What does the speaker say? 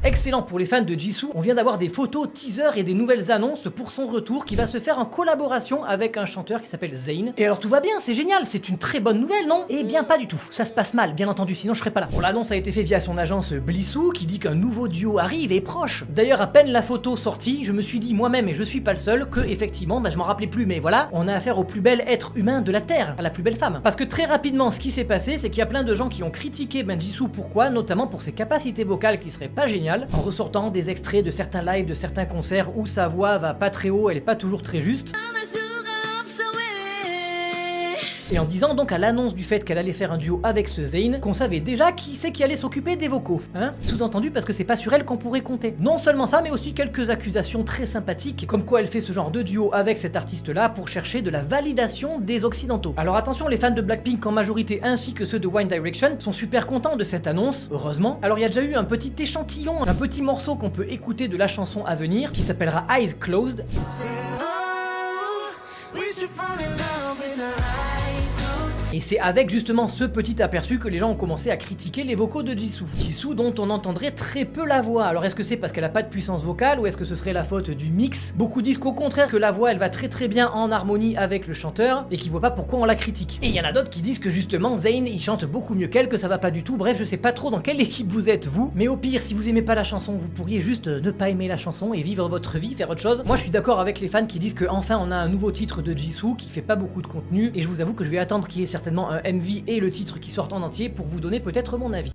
Excellent pour les fans de Jisoo, on vient d'avoir des photos, teasers et des nouvelles annonces pour son retour qui va se faire en collaboration avec un chanteur qui s'appelle Zayn. Et alors tout va bien, c'est génial, c'est une très bonne nouvelle, non? Eh bien pas du tout, ça se passe mal, bien entendu, sinon je serais pas là. Bon, l'annonce a été faite via son agence Blissou qui dit qu'un nouveau duo arrive et est proche. D'ailleurs, à peine la photo sortie, je me suis dit moi-même, et je suis pas le seul, que effectivement, je m'en rappelais plus, mais voilà, on a affaire au plus bel être humain de la Terre, à la plus belle femme. Parce que très rapidement, ce qui s'est passé, c'est qu'il y a plein de gens qui ont critiqué Jisoo, pourquoi? Notamment pour ses capacités vocales qui seraient pas géniales, en ressortant des extraits de certains lives, de certains concerts où sa voix va pas très haut, elle est pas toujours très juste. Et en disant donc à l'annonce du fait qu'elle allait faire un duo avec ce Zayn, qu'on savait déjà qui c'est qui allait s'occuper des vocaux, hein? Sous-entendu parce que c'est pas sur elle qu'on pourrait compter. Non seulement ça, mais aussi quelques accusations très sympathiques, comme quoi elle fait ce genre de duo avec cet artiste-là pour chercher de la validation des occidentaux. Alors attention, les fans de Blackpink en majorité ainsi que ceux de One Direction sont super contents de cette annonce, heureusement. Alors il y a déjà eu un petit échantillon, un petit morceau qu'on peut écouter de la chanson à venir, qui s'appellera Eyes Closed. Et c'est avec justement ce petit aperçu que les gens ont commencé à critiquer les vocaux de Jisoo. Jisoo dont on entendrait très peu la voix. Alors est-ce que c'est parce qu'elle a pas de puissance vocale ou est-ce que ce serait la faute du mix? Beaucoup disent qu'au contraire que la voix elle va très très bien en harmonie avec le chanteur et qu'ils voient pas pourquoi on la critique. Et il y en a d'autres qui disent que justement Zayn il chante beaucoup mieux qu'elle, que ça va pas du tout. Bref, je sais pas trop dans quelle équipe vous êtes vous, mais au pire si vous aimez pas la chanson, vous pourriez juste ne pas aimer la chanson et vivre votre vie, faire autre chose. Moi je suis d'accord avec les fans qui disent que enfin on a un nouveau titre de Jisoo qui fait pas beaucoup de contenu et je vous avoue que je vais attendre qu'il y ait certainement un MV et le titre qui sortent en entier pour vous donner peut-être mon avis.